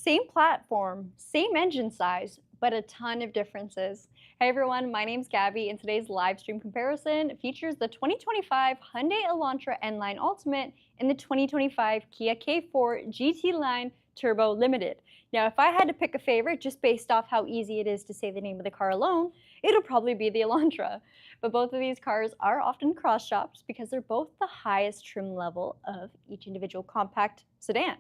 same platform, same engine size, but a ton of differences. Hey everyone, my name's Gabi, and today's live stream comparison features the 2025 Hyundai Elantra N-Line Ultimate and the 2025 Kia K4 GT-Line Turbo Limited. Now, if I had to pick a favorite just based off how easy it is to say the name of the car alone, it'll probably be the Elantra. But both of these cars are often cross-shopped because they're both the highest trim level of each individual compact sedan.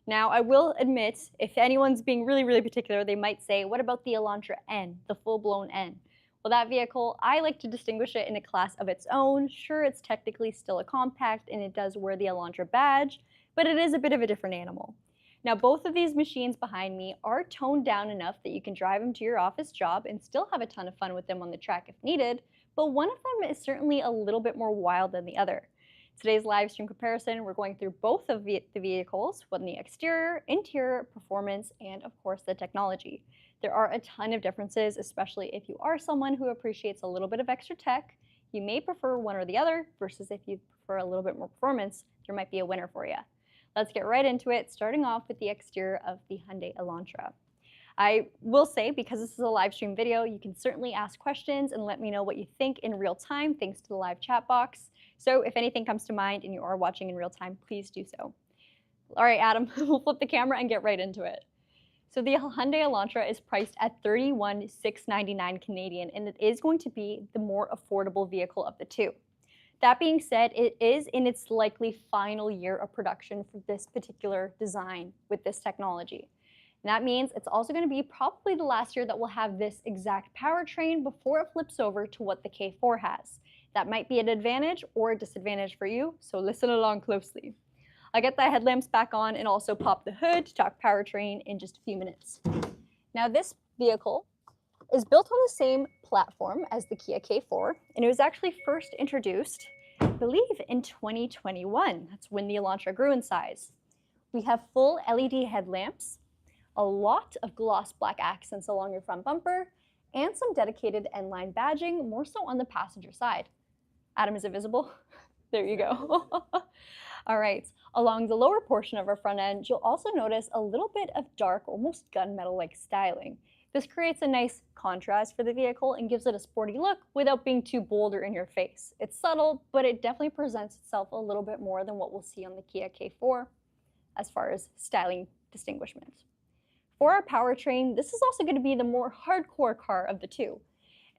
Now, I will admit, if anyone's being really particular, they might say, what about the Elantra N, the full-blown N? Well, that vehicle, I like to distinguish it in a class of its own. Sure, it's technically still a compact, and it does wear the Elantra badge, but it is a bit of a different animal. Now, both of these machines behind me are toned down enough that you can drive them to your office job and still have a ton of fun with them on the track if needed, but one of them is certainly a little bit more wild than the other. Today's live stream comparison, we're going through both of the vehicles, from the exterior, interior, performance, and of course the technology. There are a ton of differences, especially if you are someone who appreciates a little bit of extra tech. You may prefer one or the other, versus if you prefer a little bit more performance, there might be a winner for you. Let's get right into it, starting off with the exterior of the Hyundai Elantra. I will say, because this is a live stream video, you can certainly ask questions and let me know what you think in real time thanks to the live chat box. So if anything comes to mind and you are watching in real time, please do so. All right, Adam, we'll flip the camera and get right into it. So the Hyundai Elantra is priced at $31,699 Canadian, and it is going to be the more affordable vehicle of the two. That being said, it is in its likely final year of production for this particular design with this technology. And that means it's also going to be probably the last year that we'll have this exact powertrain before it flips over to what the K4 has. That might be an advantage or a disadvantage for you, so listen along closely. I'll get the headlamps back on and also pop the hood to talk powertrain in just a few minutes. Now, this vehicle is built on the same platform as the Kia K4, and it was actually first introduced, I believe, in 2021. That's when the Elantra grew in size. We have full LED headlamps, a lot of gloss black accents along your front bumper, and some dedicated N-Line badging, more so on the passenger side. Adam, is it visible? There you go. All right, along the lower portion of our front end, you'll also notice a little bit of dark, almost gunmetal-like styling. This creates a nice contrast for the vehicle and gives it a sporty look without being too bold or in your face. It's subtle, but it definitely presents itself a little bit more than what we'll see on the Kia K4 as far as styling distinguishment. For our powertrain, this is also going to be the more hardcore car of the two.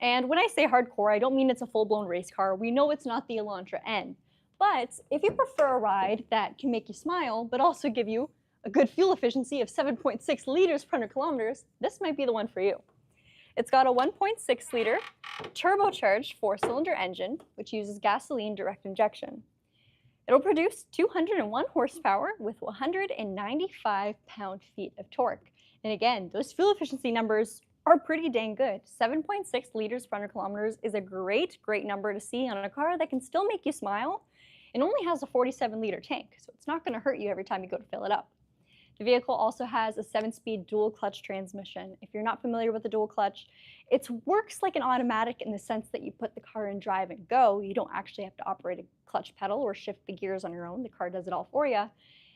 And when I say hardcore, I don't mean it's a full-blown race car. We know it's not the Elantra N. But if you prefer a ride that can make you smile, but also give you a good fuel efficiency of 7.6 liters per 100 kilometers, this might be the one for you. It's got a 1.6-liter turbocharged 4-cylinder engine, which uses gasoline direct injection. It'll produce 201 horsepower with 195 pound-feet of torque. And again, those fuel efficiency numbers are pretty dang good. 7.6 liters per 100 kilometers is a great number to see on a car that can still make you smile. It only has a 47-liter tank, so it's not going to hurt you every time you go to fill it up. The vehicle also has a 7-speed dual-clutch transmission. If you're not familiar with the dual-clutch, it works like an automatic in the sense that you put the car in drive and go. You don't actually have to operate a clutch pedal or shift the gears on your own. The car does it all for you,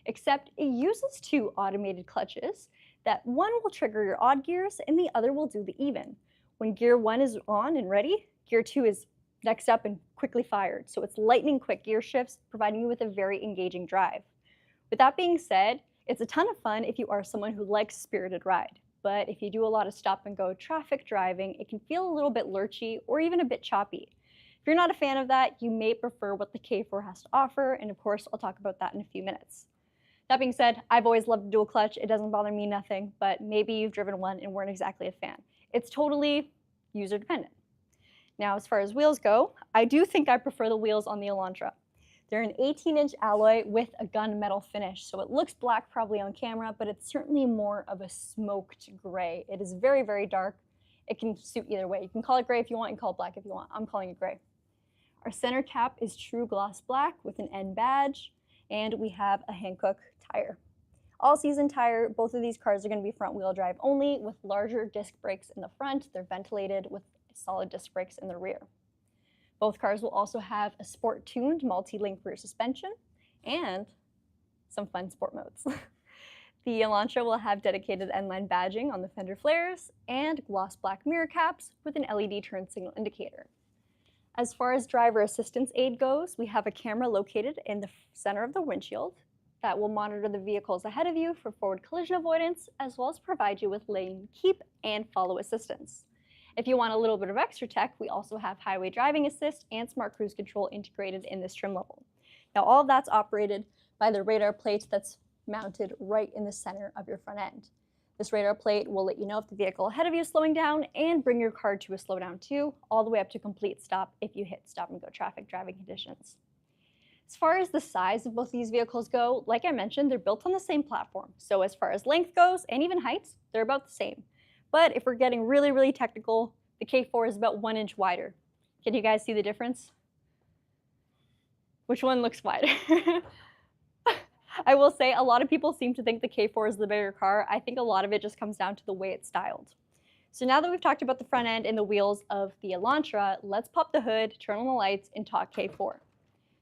except it uses 2 automated clutches that one will trigger your odd gears and the other will do the even. When gear 1 is on and ready, gear 2 is next up and quickly fired. So it's lightning quick gear shifts, providing you with a very engaging drive. With that being said, it's a ton of fun if you are someone who likes spirited ride. But if you do a lot of stop and go traffic driving, it can feel a little bit lurchy or even a bit choppy. If you're not a fan of that, you may prefer what the K4 has to offer, and of course, I'll talk about that in a few minutes. That being said, I've always loved dual clutch. It doesn't bother me nothing, but maybe you've driven one and weren't exactly a fan. It's totally user dependent. Now, as far as wheels go, I do think I prefer the wheels on the Elantra. They're an 18-inch alloy with a gunmetal finish, so it looks black probably on camera, but it's certainly more of a smoked gray. It is very dark. It can suit either way. You can call it gray if you want, you can call it black if you want. I'm calling it gray. Our center cap is true gloss black with an N badge, and we have a Hankook tire. All-season tire. Both of these cars are going to be front-wheel drive only with larger disc brakes in the front. They're ventilated with solid disc brakes in the rear. Both cars will also have a sport-tuned multi-link rear suspension and some fun sport modes. The Elantra will have dedicated N-line badging on the fender flares and gloss black mirror caps with an LED turn signal indicator. As far as driver assistance aid goes, we have a camera located in the center of the windshield that will monitor the vehicles ahead of you for forward collision avoidance, as well as provide you with lane keep and follow assistance. If you want a little bit of extra tech, we also have highway driving assist and smart cruise control integrated in this trim level. Now all of that's operated by the radar plate that's mounted right in the center of your front end. This radar plate will let you know if the vehicle ahead of you is slowing down and bring your car to a slowdown too, all the way up to complete stop if you hit stop and go traffic driving conditions. As far as the size of both these vehicles go, like I mentioned, they're built on the same platform. So as far as length goes and even height, they're about the same. But if we're getting really, really technical, the K4 is about 1 inch wider. Can you guys see the difference? Which one looks wider? I will say a lot of people seem to think the K4 is the bigger car. I think a lot of it just comes down to the way it's styled. So now that we've talked about the front end and the wheels of the Elantra, let's pop the hood, turn on the lights, and talk K4.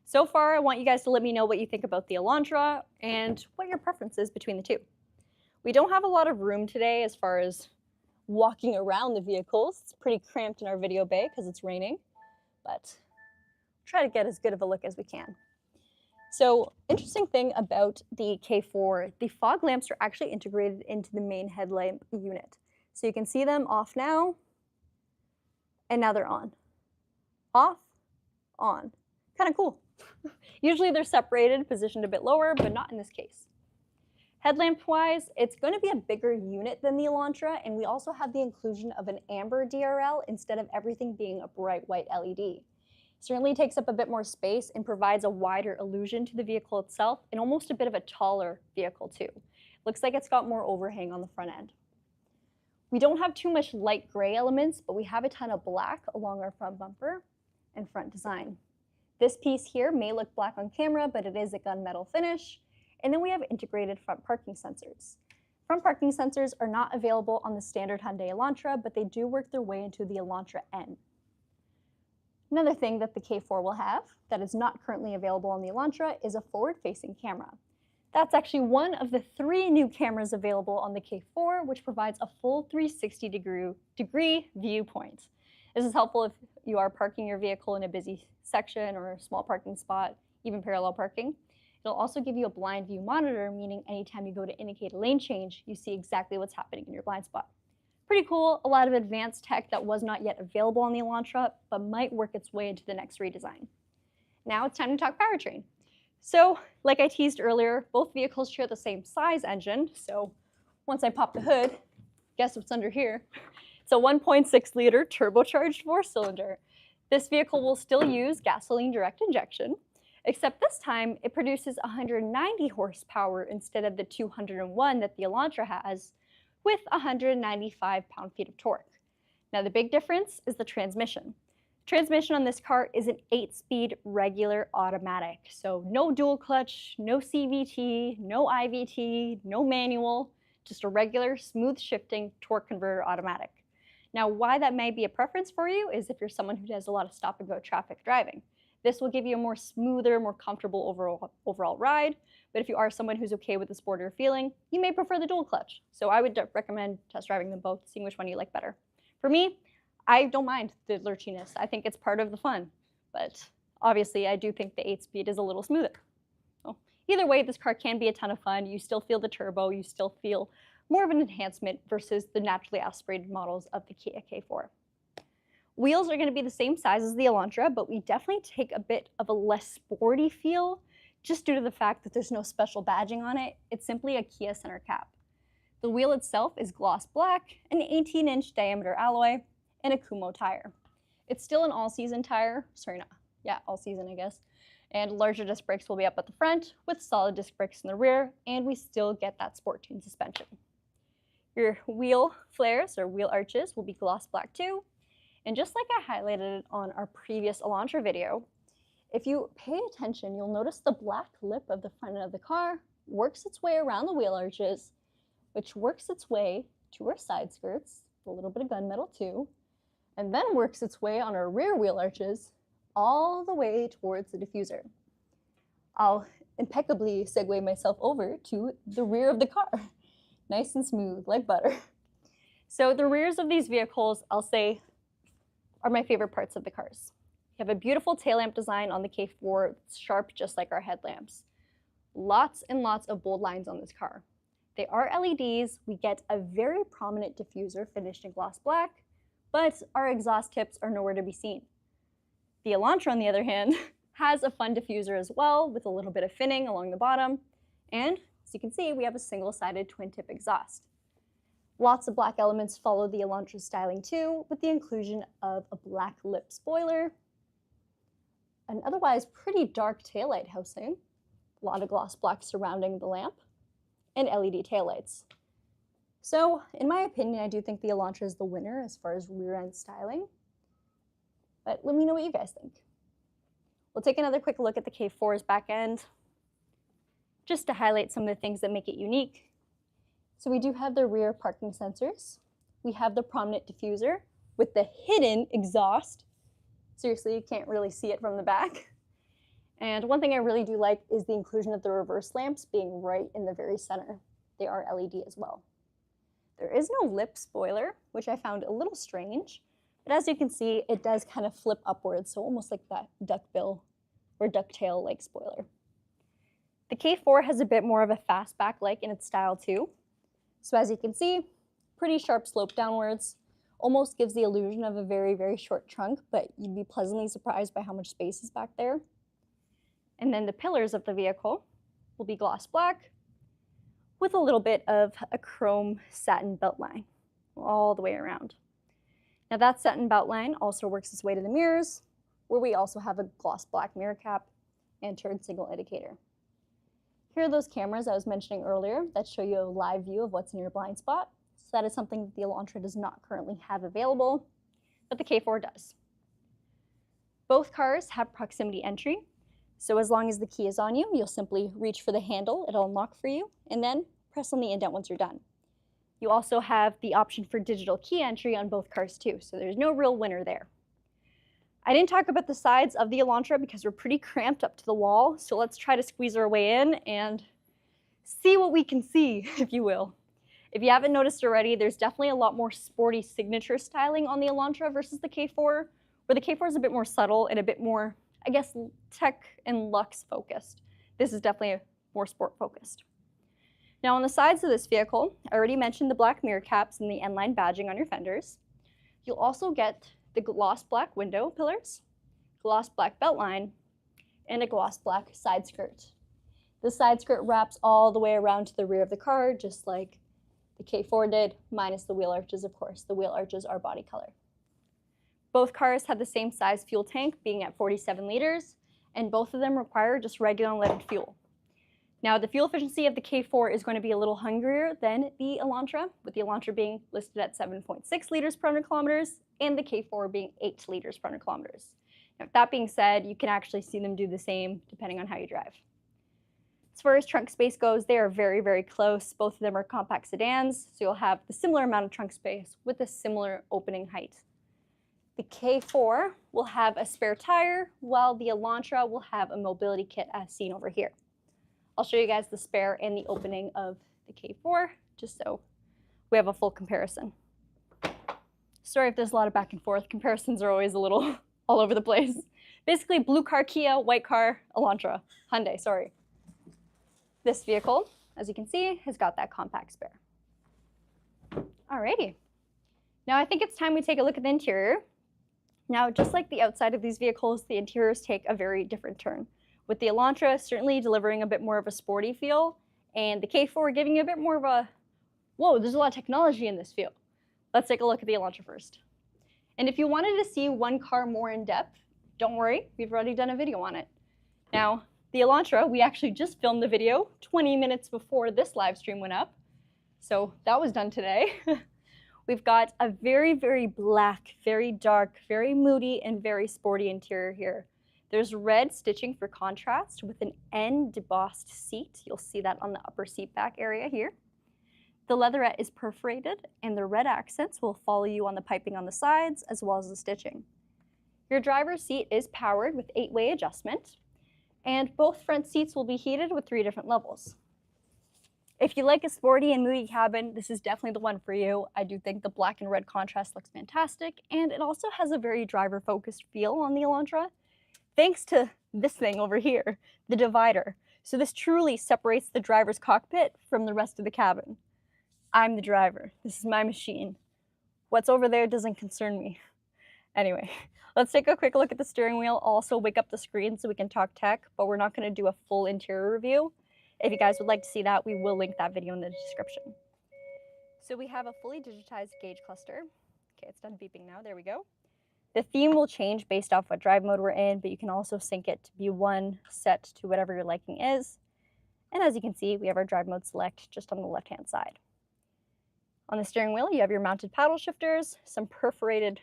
So far, I want you guys to let me know what you think about the Elantra and what your preference is between the two. We don't have a lot of room today as far as walking around the vehicles. It's pretty cramped in our video bay because it's raining, but try to get as good of a look as we can. So, interesting thing about the K4, the fog lamps are actually integrated into the main headlamp unit. So you can see them off now, and now they're on. Off, on. Kind of cool. Usually they're separated, positioned a bit lower, but not in this case. Headlamp-wise, it's going to be a bigger unit than the Elantra, and we also have the inclusion of an amber DRL instead of everything being a bright white LED. Certainly takes up a bit more space and provides a wider illusion to the vehicle itself and almost a bit of a taller vehicle too. Looks like it's got more overhang on the front end. We don't have too much light gray elements, but we have a ton of black along our front bumper and front design. This piece here may look black on camera, but it is a gunmetal finish. And then we have integrated front parking sensors. Front parking sensors are not available on the standard Hyundai Elantra, but they do work their way into the Elantra N. Another thing that the K4 will have that is not currently available on the Elantra is a forward-facing camera. That's actually one of the 3 new cameras available on the K4, which provides a full 360-degree viewpoint. This is helpful if you are parking your vehicle in a busy section or a small parking spot, even parallel parking. It'll also give you a blind view monitor, meaning anytime you go to indicate a lane change, you see exactly what's happening in your blind spot. Pretty cool, a lot of advanced tech that was not yet available on the Elantra, but might work its way into the next redesign. Now it's time to talk powertrain. So, like I teased earlier, both vehicles share the same size engine, so once I pop the hood, guess what's under here? It's a 1.6 liter turbocharged 4-cylinder. This vehicle will still use gasoline direct injection, except this time it produces 190 horsepower instead of the 201 that the Elantra has, with 195 pound-feet of torque. Now the big difference is the transmission. Transmission on this car is an 8-speed regular automatic, so no dual clutch, no CVT, no IVT, no manual, just a regular smooth shifting torque converter automatic. Now why that may be a preference for you is if you're someone who does a lot of stop and go traffic driving. This will give you a more smoother, more comfortable overall ride. But if you are someone who's okay with the sportier feeling, you may prefer the dual clutch. So I would recommend test driving them both, seeing which one you like better. For me, I don't mind the lurchiness. I think it's part of the fun. But obviously, I do think the 8-speed is a little smoother. So either way, this car can be a ton of fun. You still feel the turbo. You still feel more of an enhancement versus the naturally aspirated models of the Kia K4. Wheels are going to be the same size as the Elantra, but we definitely take a bit of a less sporty feel just due to the fact that there's no special badging on it. It's simply a Kia center cap. The wheel itself is gloss black, an 18-inch diameter alloy, and a Kumho tire. It's still an all-season tire. All-season, I guess. And larger disc brakes will be up at the front with solid disc brakes in the rear, and we still get that sport tune suspension. Your wheel flares or wheel arches will be gloss black too. And just like I highlighted on our previous Elantra video, if you pay attention, you'll notice the black lip of the front of the car works its way around the wheel arches, which works its way to our side skirts, a little bit of gunmetal too, and then works its way on our rear wheel arches all the way towards the diffuser. I'll impeccably segue myself over to the rear of the car. Nice and smooth, like butter. So the rears of these vehicles, I'll say, are my favorite parts of the cars. You have a beautiful tail lamp design on the K4, it's sharp just like our headlamps. Lots and lots of bold lines on this car. They are LEDs, we get a very prominent diffuser finished in gloss black, but our exhaust tips are nowhere to be seen. The Elantra, on the other hand, has a fun diffuser as well, with a little bit of finning along the bottom, and as you can see, we have a single-sided twin-tip exhaust. Lots of black elements follow the Elantra styling too, with the inclusion of a black lip spoiler, an otherwise pretty dark taillight housing, a lot of gloss black surrounding the lamp, and LED taillights. So, in my opinion, I do think the Elantra is the winner as far as rear-end styling, but let me know what you guys think. We'll take another quick look at the K4's back end, just to highlight some of the things that make it unique. So we do have the rear parking sensors. We have the prominent diffuser with the hidden exhaust. Seriously, you can't really see it from the back. And one thing I really do like is the inclusion of the reverse lamps being right in the very center. They are LED as well. There is no lip spoiler, which I found a little strange, but as you can see, it does kind of flip upwards, so almost like that duckbill or ducktail-like spoiler. The K4 has a bit more of a fastback-like in its style too. So as you can see, pretty sharp slope downwards, almost gives the illusion of a very, very short trunk, but you'd be pleasantly surprised by how much space is back there. And then the pillars of the vehicle will be gloss black with a little bit of a chrome satin belt line all the way around. Now that satin belt line also works its way to the mirrors, where we also have a gloss black mirror cap and turn signal indicator. Here are those cameras I was mentioning earlier that show you a live view of what's in your blind spot. So that is something that the Elantra does not currently have available, but the K4 does. Both cars have proximity entry, so as long as the key is on you, you'll simply reach for the handle, it'll unlock for you, and then press on the indent once you're done. You also have the option for digital key entry on both cars too, so there's no real winner there. I didn't talk about the sides of the Elantra because we're pretty cramped up to the wall, so let's try to squeeze our way in and see what we can see, if you will. If you haven't noticed already, there's definitely a lot more sporty signature styling on the Elantra versus the K4, where the K4 is a bit more subtle and a bit more, I guess, tech and luxe focused. This is definitely more sport focused. Now on the sides of this vehicle, I already mentioned the black mirror caps and the N-line badging on your fenders. You'll also get the gloss black window pillars, gloss black belt line, and a gloss black side skirt. The side skirt wraps all the way around to the rear of the car, just like the K4 did, minus the wheel arches, of course. The wheel arches are body color. Both cars have the same size fuel tank, being at 47 liters, and both of them require just regular unleaded fuel. Now, the fuel efficiency of the K4 is going to be a little hungrier than the Elantra, with the Elantra being listed at 7.6 liters per 100 kilometers, and the K4 being 8 liters per 100 kilometers. Now, that being said, you can actually see them do the same depending on how you drive. As far as trunk space goes, they are very, very close. Both of them are compact sedans, so you'll have the similar amount of trunk space with a similar opening height. The K4 will have a spare tire, while the Elantra will have a mobility kit as seen over here. I'll show you guys the spare and the opening of the K4, just so we have a full comparison. Sorry if there's a lot of back and forth. Comparisons are always a little all over the place. Basically, blue car Kia, white car Elantra. Hyundai, sorry. This vehicle, as you can see, has got that compact spare. Alrighty. Now I think it's time we take a look at the interior. Now, just like the outside of these vehicles, the interiors take a very different turn, with the Elantra certainly delivering a bit more of a sporty feel, and the K4 giving you a bit more of a, whoa, there's a lot of technology in this feel. Let's take a look at the Elantra first. And if you wanted to see one car more in depth, don't worry, we've already done a video on it. Now, the Elantra, we actually just filmed the video 20 minutes before this live stream went up, so that was done today. We've got a very, very black, very dark, very moody, and very sporty interior here. There's red stitching for contrast with an N debossed seat. You'll see that on the upper seat back area here. The leatherette is perforated, and the red accents will follow you on the piping on the sides, as well as the stitching. Your driver's seat is powered with 8-way adjustment. And both front seats will be heated with 3 different levels. If you like a sporty and moody cabin, this is definitely the one for you. I do think the black and red contrast looks fantastic, and it also has a very driver-focused feel on the Elantra, thanks to this thing over here, the divider. So this truly separates the driver's cockpit from the rest of the cabin. I'm the driver. This is my machine. What's over there doesn't concern me. Anyway, let's take a quick look at the steering wheel. I'll also wake up the screen so we can talk tech, but we're not going to do a full interior review. If you guys would like to see that, we will link that video in the description. So we have a fully digitized gauge cluster. Okay, it's done beeping now. There we go. The theme will change based off what drive mode we're in, but you can also sync it to be one set to whatever your liking is. And as you can see, we have our drive mode select just on the left-hand side. On the steering wheel, you have your mounted paddle shifters, some perforated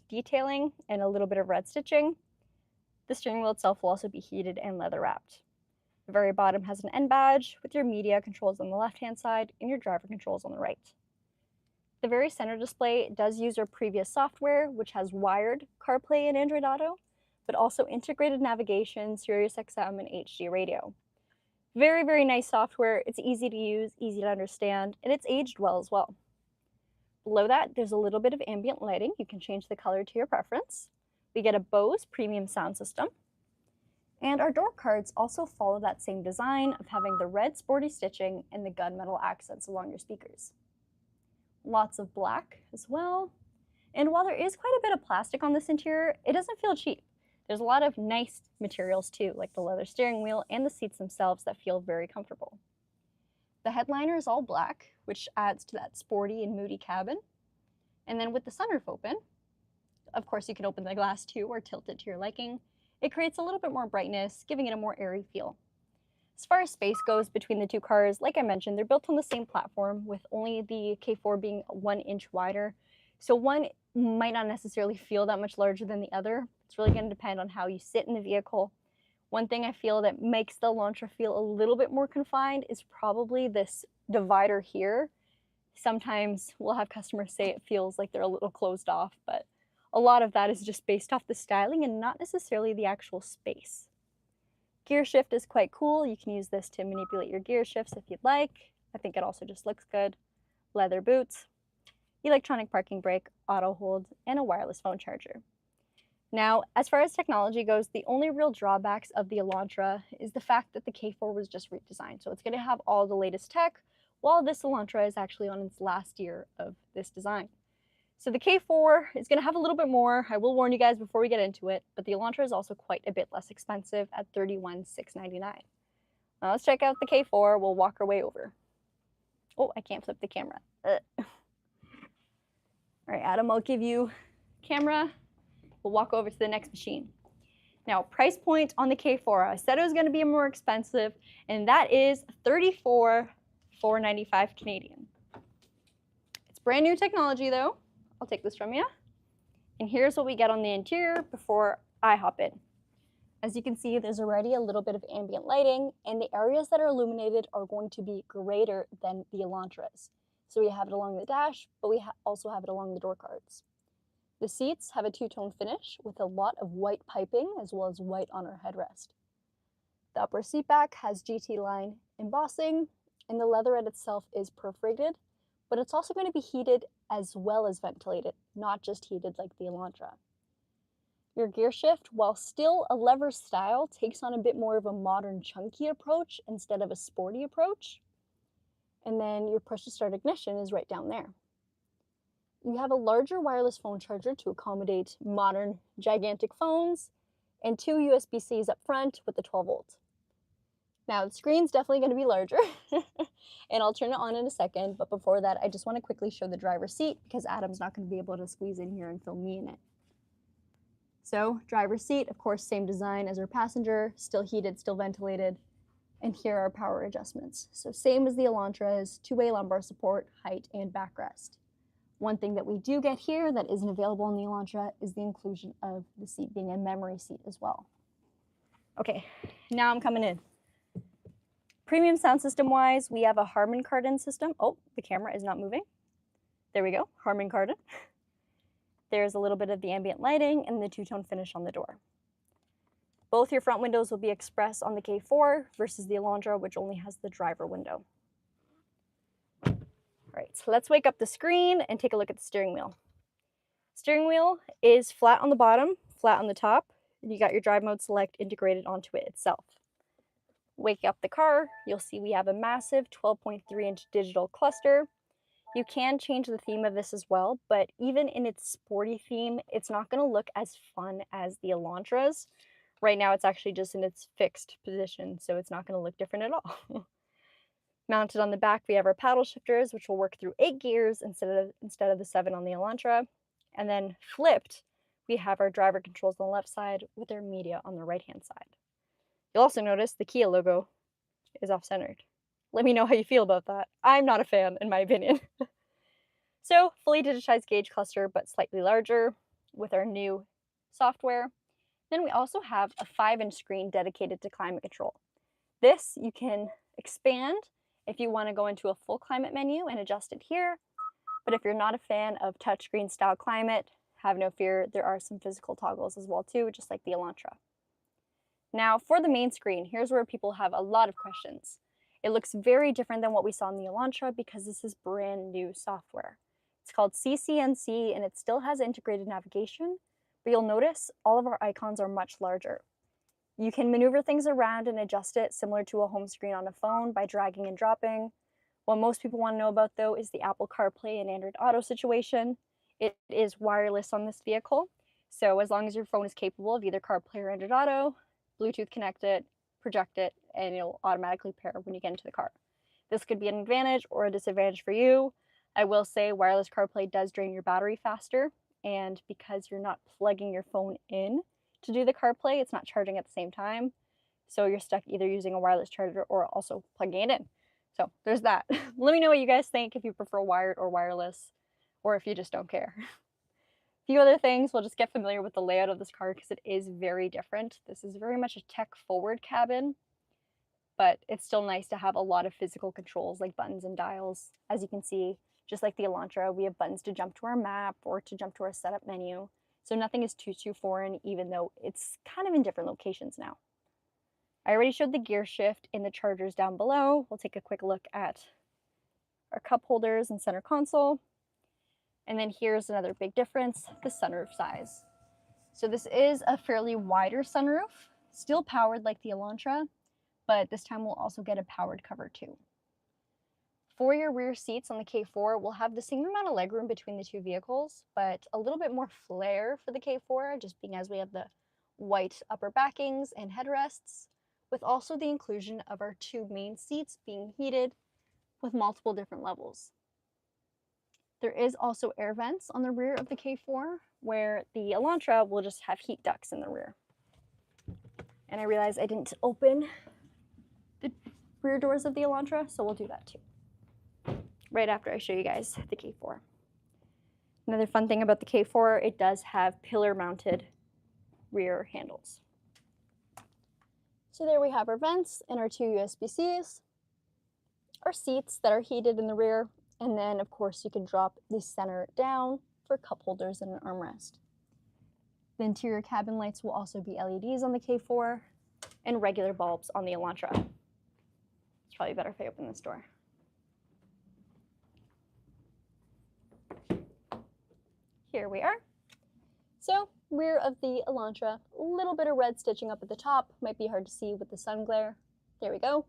detailing, and a little bit of red stitching. The steering wheel itself will also be heated and leather wrapped. The very bottom has an N badge with your media controls on the left-hand side and your driver controls on the right. The very center display does use our previous software, which has wired CarPlay and Android Auto, but also integrated navigation, Sirius XM, and HD radio. Very, very nice software. It's easy to use, easy to understand, and it's aged well as well. Below that, there's a little bit of ambient lighting. You can change the color to your preference. We get a Bose premium sound system. And our door cards also follow that same design of having the red sporty stitching and the gunmetal accents along your speakers. Lots of black as well. And while there is quite a bit of plastic on this interior, it doesn't feel cheap. There's a lot of nice materials too, like the leather steering wheel and the seats themselves that feel very comfortable. The headliner is all black, which adds to that sporty and moody cabin. And then with the sunroof open, of course you can open the glass too or tilt it to your liking. It creates a little bit more brightness, giving it a more airy feel. As far as space goes between the two cars, like I mentioned, they're built on the same platform with only the K4 being 1 inch wider. So one might not necessarily feel that much larger than the other. It's really going to depend on how you sit in the vehicle. One thing I feel that makes the Elantra feel a little bit more confined is probably this divider here. Sometimes we'll have customers say it feels like they're a little closed off, but a lot of that is just based off the styling and not necessarily the actual space. Gear shift is quite cool. You can use this to manipulate your gear shifts if you'd like. I think it also just looks good. Leather boots, electronic parking brake, auto hold, and a wireless phone charger. Now, as far as technology goes, the only real drawbacks of the Elantra is the fact that the K4 was just redesigned. So it's going to have all the latest tech, while this Elantra is actually on its last year of this design. So the K4 is going to have a little bit more. I will warn you guys before we get into it, but the Elantra is also quite a bit less expensive at $31,699. Now let's check out the K4. We'll walk our way over. Oh, I can't flip the camera. All right, Adam, I'll give you camera. We'll walk over to the next machine. Now, price point on the K4. I said it was going to be more expensive, and that is $34,495 Canadian. It's brand new technology, though. I'll take this from you. And here's what we get on the interior before I hop in. As you can see, there's already a little bit of ambient lighting, and the areas that are illuminated are going to be greater than the Elantra's. So we have it along the dash, but we also have it along the door cards. The seats have a two-tone finish with a lot of white piping as well as white on our headrest. The upper seat back has GT-Line embossing, and the leatherette itself is perforated, but it's also going to be heated as well as ventilated, not just heated like the Elantra. Your gear shift, while still a lever style, takes on a bit more of a modern chunky approach instead of a sporty approach. And then your push to start ignition is right down there. You have a larger wireless phone charger to accommodate modern gigantic phones, and 2 USB-Cs up front with the 12 volt. Now, the screen's definitely going to be larger, and I'll turn it on in a second, but before that, I just want to quickly show the driver's seat because Adam's not going to be able to squeeze in here and film me in it. So, driver's seat, of course, same design as our passenger, still heated, still ventilated, and here are power adjustments. So same as the Elantra's, 2-way lumbar support, height, and backrest. One thing that we do get here that isn't available in the Elantra is the inclusion of the seat being a memory seat as well. Okay, now I'm coming in. Premium sound system wise, we have a Harman Kardon system. Oh, the camera is not moving. There we go, Harman Kardon. There's a little bit of the ambient lighting and the two-tone finish on the door. Both your front windows will be express on the K4 versus the Elantra, which only has the driver window. All right, so let's wake up the screen and take a look at the steering wheel. Steering wheel is flat on the bottom, flat on the top, and you got your drive mode select integrated onto it itself. Wake up the car, you'll see we have a massive 12.3-inch digital cluster. You can change the theme of this as well, but even in its sporty theme, it's not going to look as fun as the Elantras. Right now, it's actually just in its fixed position, so it's not going to look different at all. Mounted on the back, we have our paddle shifters, which will work through 8 gears instead of the 7 on the Elantra. And then flipped, we have our driver controls on the left side with our media on the right-hand side. You'll also notice the Kia logo is off-centered. Let me know how you feel about that. I'm not a fan, in my opinion. So, fully digitized gauge cluster, but slightly larger with our new software. Then we also have a 5-inch screen dedicated to climate control. This you can expand if you want to go into a full climate menu and adjust it here. But if you're not a fan of touchscreen style climate, have no fear, there are some physical toggles as well too, just like the Elantra. Now for the main screen, here's where people have a lot of questions. It looks very different than what we saw in the Elantra because this is brand new software. It's called CCNC and it still has integrated navigation, but you'll notice all of our icons are much larger. You can maneuver things around and adjust it similar to a home screen on a phone by dragging and dropping. What most people want to know about though is the Apple CarPlay and Android Auto situation. It is wireless on this vehicle, so as long as your phone is capable of either CarPlay or Android Auto, Bluetooth connect it, project it, and it'll automatically pair when you get into the car. This could be an advantage or a disadvantage for you. I will say wireless CarPlay does drain your battery faster, and because you're not plugging your phone in to do the CarPlay, it's not charging at the same time. So you're stuck either using a wireless charger or also plugging it in. So there's that. Let me know what you guys think, if you prefer wired or wireless, or if you just don't care. A few other things, we'll just get familiar with the layout of this car because it is very different. This is very much a tech-forward cabin, but it's still nice to have a lot of physical controls like buttons and dials. As you can see, just like the Elantra, we have buttons to jump to our map or to jump to our setup menu. So nothing is too foreign, even though it's kind of in different locations now. I already showed the gear shift in the chargers down below. We'll take a quick look at our cup holders and center console. And then here's another big difference, the sunroof size. So this is a fairly wider sunroof, still powered like the Elantra, but this time we'll also get a powered cover too. For your rear seats on the K4, we'll have the same amount of legroom between the two vehicles, but a little bit more flare for the K4, just being as we have the white upper backings and headrests, with also the inclusion of our 2 main seats being heated with multiple different levels. There is also air vents on the rear of the K4, where the Elantra will just have heat ducts in the rear. And I realized I didn't open the rear doors of the Elantra, so we'll do that too, right after I show you guys the K4. Another fun thing about the K4, it does have pillar-mounted rear handles. So there we have our vents and our 2 USB-Cs, our seats that are heated in the rear, and then of course you can drop the center down for cup holders and an armrest. The interior cabin lights will also be LEDs on the K4 and regular bulbs on the Elantra. It's probably better if I open this door. Here we are. So, rear of the Elantra, a little bit of red stitching up at the top, might be hard to see with the sun glare. There we go.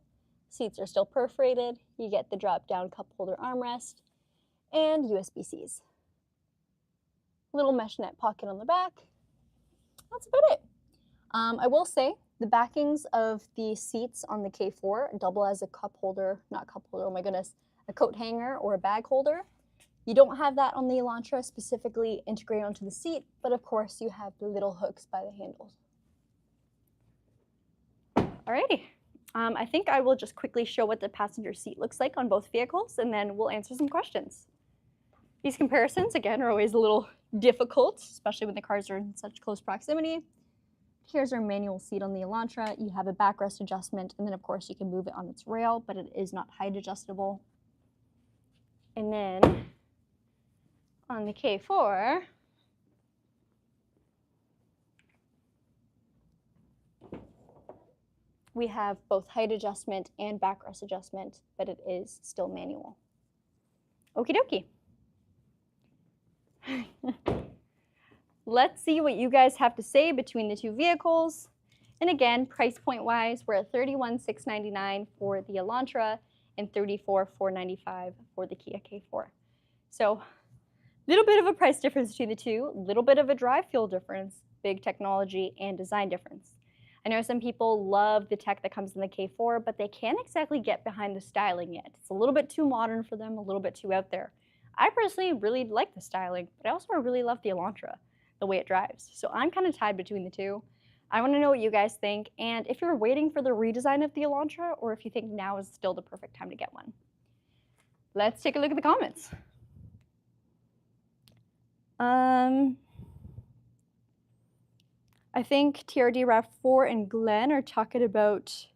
Seats are still perforated. You get the drop-down cup holder armrest and USB-Cs. Little mesh net pocket on the back. That's about it. I will say the backings of the seats on the K4 double as a cup holder, not cup holder, oh my goodness, a coat hanger or a bag holder. You don't have that on the Elantra specifically integrated onto the seat, but of course you have the little hooks by the handles. Alrighty. I think I will just quickly show what the passenger seat looks like on both vehicles, and then we'll answer some questions. These comparisons, again, are always a little difficult, especially when the cars are in such close proximity. Here's our manual seat on the Elantra. You have a backrest adjustment, and then of course you can move it on its rail, but it is not height adjustable. And then on the K4, We have both height adjustment and backrest adjustment, but it is still manual. Okie dokie. Let's see what you guys have to say between the two vehicles. And again, price point wise, we're at $31,699 for the Elantra and $34,495 for the Kia K4. So a little bit of a price difference between the two, a little bit of a drive fuel difference, big technology and design difference. I know some people love the tech that comes in the K4, but they can't exactly get behind the styling yet. It's a little bit too modern for them, a little bit too out there. I personally really like the styling, but I also really love the Elantra, the way it drives. So I'm kind of tied between the two. I want to know what you guys think, and if you're waiting for the redesign of the Elantra, or if you think now is still the perfect time to get one. Let's take a look at the comments. I think TRD RAV4 and Glenn are talking about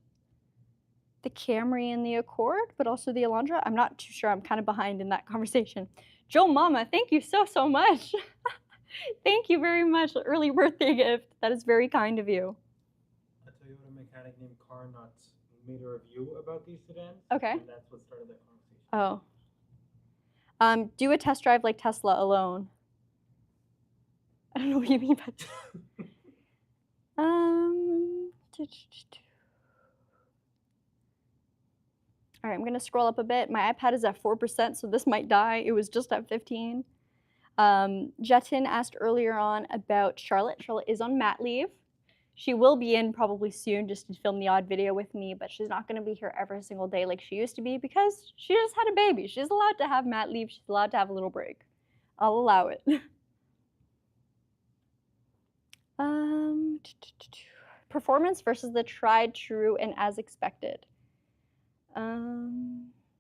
the Camry and the Accord, but also the Elantra. I'm not too sure. I'm kind of behind in that conversation. Joe Mama, thank you so much. Thank you very much. Early birthday gift. That is very kind of you. I tell you what, a mechanic named Carnot made a review about these sedans. Okay. And that's what started that conversation. Oh. Do a test drive like Tesla alone. I don't know what you mean by that. All right, I'm gonna scroll up a bit. My iPad is at 4%, so this might die. It was just at 15. Jetin asked earlier on about Charlotte. Charlotte is on mat leave. She will be in probably soon just to film the odd video with me, but she's not gonna be here every single day like she used to be because she just had a baby. She's allowed to have mat leave. She's allowed to have a little break. I'll allow it. Performance versus the tried, true, and as expected.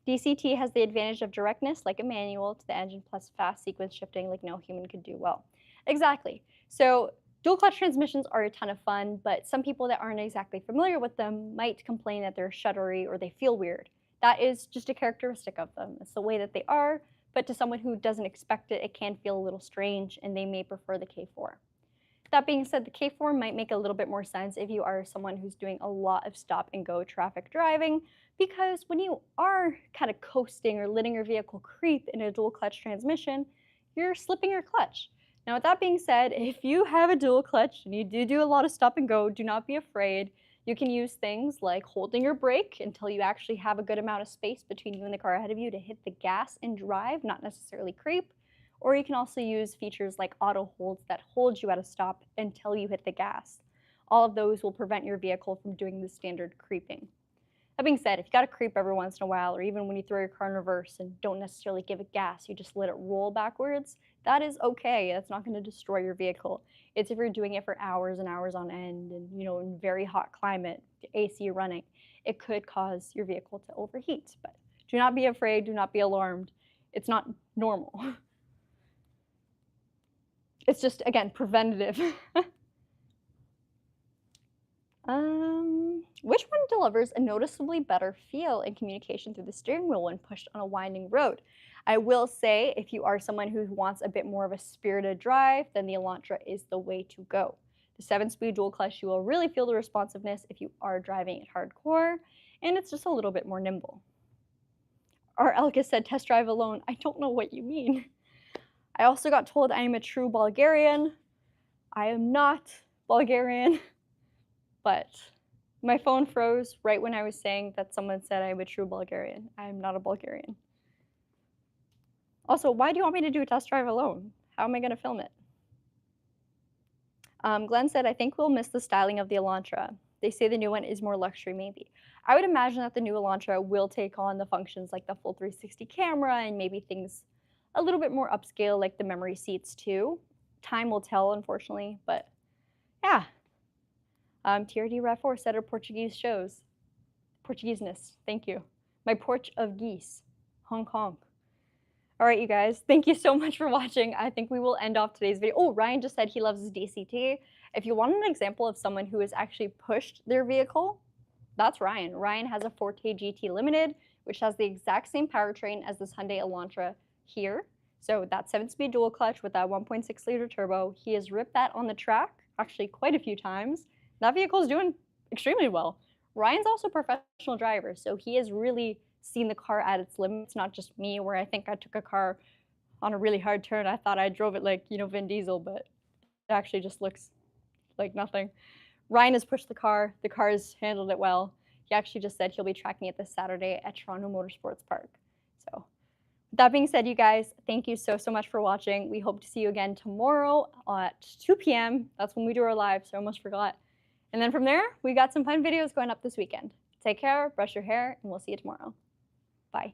DCT has the advantage of directness, like a manual, to the engine, plus fast sequence shifting, like no human could do well. Exactly. So dual clutch transmissions are a ton of fun, but some people that aren't exactly familiar with them might complain that they're shuddery or they feel weird. That is just a characteristic of them. It's the way that they are, but to someone who doesn't expect it, it can feel a little strange, and they may prefer the K4. That being said, the K4 might make a little bit more sense if you are someone who's doing a lot of stop and go traffic driving, because when you are kind of coasting or letting your vehicle creep in a dual clutch transmission, you're slipping your clutch. Now, with that being said, if you have a dual clutch and you do a lot of stop and go, do not be afraid. You can use things like holding your brake until you actually have a good amount of space between you and the car ahead of you to hit the gas and drive, not necessarily creep. Or you can also use features like auto holds that hold you at a stop until you hit the gas. All of those will prevent your vehicle from doing the standard creeping. That being said, if you gotta creep every once in a while, or even when you throw your car in reverse and don't necessarily give it gas, you just let it roll backwards, that is okay. That's not gonna destroy your vehicle. It's if you're doing it for hours and hours on end and, you know, in very hot climate, AC running, it could cause your vehicle to overheat. But do not be afraid, do not be alarmed. It's not normal. It's just, again, preventative. Which one delivers a noticeably better feel and communication through the steering wheel when pushed on a winding road? I will say, if you are someone who wants a bit more of a spirited drive, then the Elantra is the way to go. The 7-speed dual clutch, you will really feel the responsiveness if you are driving it hardcore, and it's just a little bit more nimble. Our Elka said, test drive alone. I don't know what you mean. I also got told I am a true Bulgarian. I am not Bulgarian, but my phone froze right when I was saying that someone said I'm a true Bulgarian. I am not a Bulgarian. Also, why do you want me to do a test drive alone? How am I going to film it? Glenn said, I think we'll miss the styling of the Elantra. They say the new one is more luxury, maybe. I would imagine that the new Elantra will take on the functions like the full 360 camera and maybe things a little bit more upscale, like the memory seats too. Time will tell, unfortunately, but yeah. TRD RAV4 said our Portuguese shows. Portugueseness, thank you. My porch of geese, Hong Kong. All right, you guys, thank you so much for watching. I think we will end off today's video. Oh, Ryan just said he loves his DCT. If you want an example of someone who has actually pushed their vehicle, that's Ryan. Ryan has a Forte GT Limited, which has the exact same powertrain as this Hyundai Elantra here. So that 7-speed dual clutch with that 1.6-liter turbo, he has ripped that on the track, actually quite a few times. That vehicle is doing extremely well. Ryan's also a professional driver, so he has really seen the car at its limits, not just me, where I think I took a car on a really hard turn. I thought I drove it like, Vin Diesel, but it actually just looks like nothing. Ryan has pushed the car has handled it well. He actually just said he'll be tracking it this Saturday at Toronto Motorsports Park. So, with that being said, you guys, thank you so much for watching. We hope to see you again tomorrow at 2 p.m. That's when we do our live, so I almost forgot. And then from there, we got some fun videos going up this weekend. Take care, brush your hair, and we'll see you tomorrow. Bye.